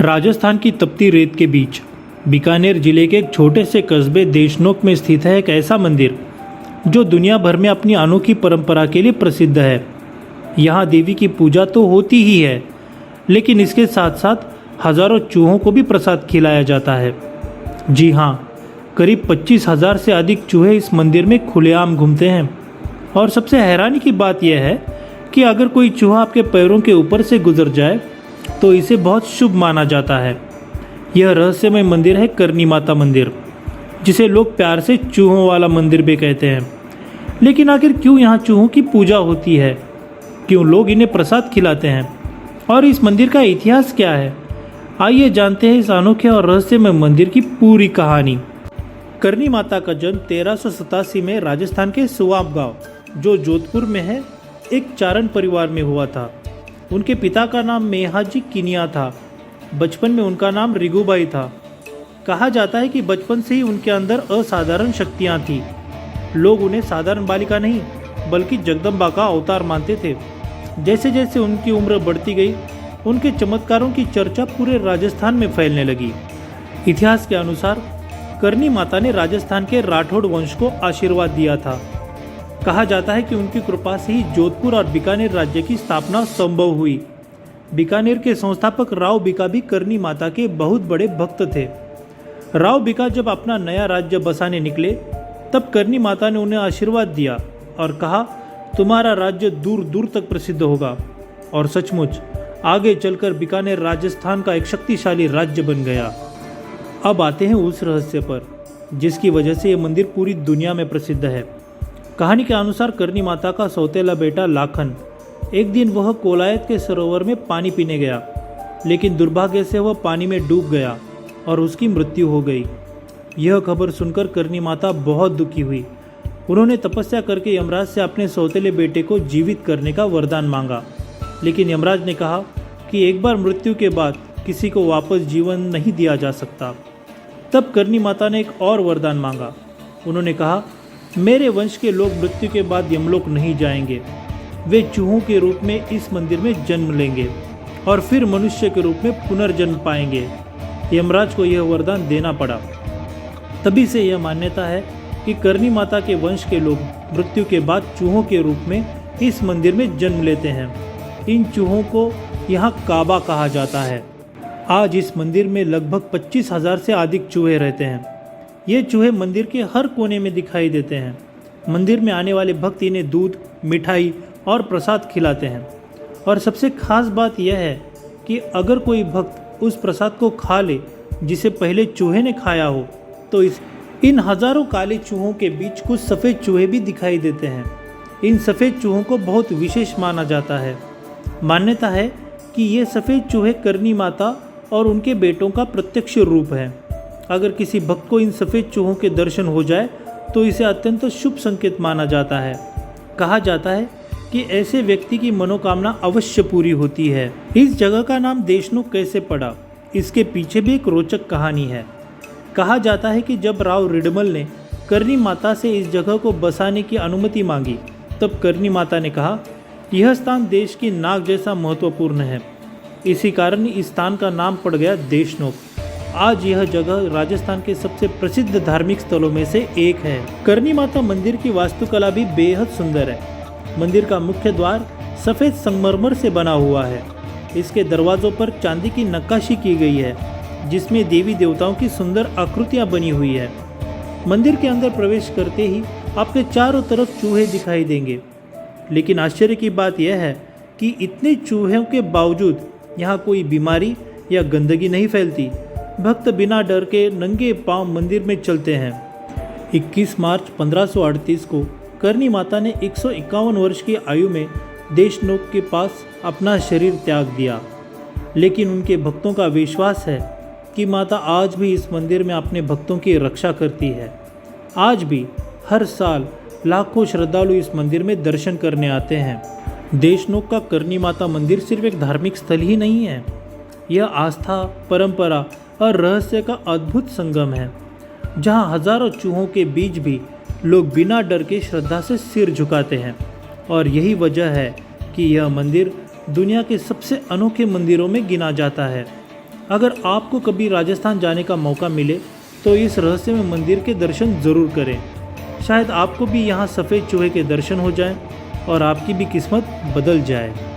राजस्थान की तपती रेत के बीच बीकानेर जिले के एक छोटे से कस्बे देशनोक में स्थित है एक ऐसा मंदिर जो दुनिया भर में अपनी अनोखी परंपरा के लिए प्रसिद्ध है। यहाँ देवी की पूजा तो होती ही है, लेकिन इसके साथ साथ हजारों चूहों को भी प्रसाद खिलाया जाता है। जी हाँ, करीब 25,000 से अधिक चूहे इस मंदिर में खुलेआम घूमते हैं। और सबसे हैरानी की बात यह है कि अगर कोई चूहा आपके पैरों के ऊपर से गुजर जाए तो इसे बहुत शुभ माना जाता है। यह रहस्यमय मंदिर है करनी माता मंदिर, जिसे लोग प्यार से चूहों वाला मंदिर भी कहते हैं। लेकिन आखिर क्यों यहाँ चूहों की पूजा होती है, क्यों लोग इन्हें प्रसाद खिलाते हैं और इस मंदिर का इतिहास क्या है? आइए जानते हैं इस अनोखे और रहस्यमय मंदिर की पूरी कहानी। करनी माता का जन्म 1387 में राजस्थान के सुवाब गांव, जो जोधपुर में है, एक चारण परिवार में हुआ था। उनके पिता का नाम मेहाजी किनिया था। बचपन में उनका नाम रिगुबाई था। कहा जाता है कि बचपन से ही उनके अंदर असाधारण शक्तियाँ थीं। लोग उन्हें साधारण बालिका नहीं बल्कि जगदम्बा का अवतार मानते थे। जैसे जैसे उनकी उम्र बढ़ती गई, उनके चमत्कारों की चर्चा पूरे राजस्थान में फैलने लगी। इतिहास के अनुसार करनी माता ने राजस्थान के राठौड़ वंश को आशीर्वाद दिया था। कहा जाता है कि उनकी कृपा से ही जोधपुर और बीकानेर राज्य की स्थापना संभव हुई। बीकानेर के संस्थापक राव बीका भी करनी माता के बहुत बड़े भक्त थे। राव बीका जब अपना नया राज्य बसाने निकले, तब करनी माता ने उन्हें आशीर्वाद दिया और कहा, तुम्हारा राज्य दूर दूर तक प्रसिद्ध होगा। और सचमुच आगे चलकर बीकानेर राजस्थान का एक शक्तिशाली राज्य बन गया। अब आते हैं उस रहस्य पर जिसकी वजह से यह मंदिर पूरी दुनिया में प्रसिद्ध है। कहानी के अनुसार करनी माता का सौतेला बेटा लाखन, एक दिन वह कोलायत के सरोवर में पानी पीने गया, लेकिन दुर्भाग्य से वह पानी में डूब गया और उसकी मृत्यु हो गई। यह खबर सुनकर करनी माता बहुत दुखी हुई। उन्होंने तपस्या करके यमराज से अपने सौतेले बेटे को जीवित करने का वरदान मांगा, लेकिन यमराज ने कहा कि एक बार मृत्यु के बाद किसी को वापस जीवन नहीं दिया जा सकता। तब करनी माता ने एक और वरदान मांगा। उन्होंने कहा, मेरे वंश के लोग मृत्यु के बाद यमलोक नहीं जाएंगे। वे चूहों के रूप में इस मंदिर में जन्म लेंगे और फिर मनुष्य के रूप में पुनर्जन्म पाएंगे। यमराज को यह वरदान देना पड़ा। तभी से यह मान्यता है कि करनी माता के वंश के लोग मृत्यु के बाद चूहों के रूप में इस मंदिर में जन्म लेते हैं। इन चूहों को यहाँ काबा कहा जाता है। आज इस मंदिर में लगभग 25,000 से अधिक चूहे रहते हैं। ये चूहे मंदिर के हर कोने में दिखाई देते हैं। मंदिर में आने वाले भक्त इन्हें दूध, मिठाई और प्रसाद खिलाते हैं। और सबसे खास बात यह है कि अगर कोई भक्त उस प्रसाद को खा ले जिसे पहले चूहे ने खाया हो, तो इन हजारों काले चूहों के बीच कुछ सफ़ेद चूहे भी दिखाई देते हैं। इन सफ़ेद चूहों को बहुत विशेष माना जाता है। मान्यता है कि ये सफ़ेद चूहे करनी माता और उनके बेटों का प्रत्यक्ष रूप है। अगर किसी भक्त को इन सफ़ेद चूहों के दर्शन हो जाए तो इसे अत्यंत शुभ संकेत माना जाता है। कहा जाता है कि ऐसे व्यक्ति की मनोकामना अवश्य पूरी होती है। इस जगह का नाम देशनोक कैसे पड़ा, इसके पीछे भी एक रोचक कहानी है। कहा जाता है कि जब राव रिडमल ने करनी माता से इस जगह को बसाने की अनुमति मांगी, तब करनी माता ने कहा, यह स्थान देश की नाक जैसा महत्वपूर्ण है। इसी कारण इस स्थान का नाम पड़ गया देशनोक। आज यह जगह राजस्थान के सबसे प्रसिद्ध धार्मिक स्थलों में से एक है। करनी माता मंदिर की वास्तुकला भी बेहद सुंदर है। मंदिर का मुख्य द्वार सफ़ेद संगमरमर से बना हुआ है। इसके दरवाज़ों पर चांदी की नक्काशी की गई है, जिसमें देवी देवताओं की सुंदर आकृतियाँ बनी हुई है। मंदिर के अंदर प्रवेश करते ही आपके चारों तरफ चूहे दिखाई देंगे, लेकिन आश्चर्य की बात यह है कि इतने चूहों के बावजूद यहाँ कोई बीमारी या गंदगी नहीं फैलती। भक्त बिना डर के नंगे पांव मंदिर में चलते हैं। 21 मार्च 1538 को करनी माता ने 151 वर्ष की आयु में देशनोक के पास अपना शरीर त्याग दिया, लेकिन उनके भक्तों का विश्वास है कि माता आज भी इस मंदिर में अपने भक्तों की रक्षा करती है। आज भी हर साल लाखों श्रद्धालु इस मंदिर में दर्शन करने आते हैं। देशनोक का करनी माता मंदिर सिर्फ एक धार्मिक स्थल ही नहीं है, यह आस्था, परंपरा और रहस्य का अद्भुत संगम है, जहां हजारों चूहों के बीच भी लोग बिना डर के श्रद्धा से सिर झुकाते हैं। और यही वजह है कि यह मंदिर दुनिया के सबसे अनोखे मंदिरों में गिना जाता है। अगर आपको कभी राजस्थान जाने का मौका मिले तो इस रहस्यमय मंदिर के दर्शन ज़रूर करें। शायद आपको भी यहाँ सफ़ेद चूहे के दर्शन हो जाएं और आपकी भी किस्मत बदल जाए।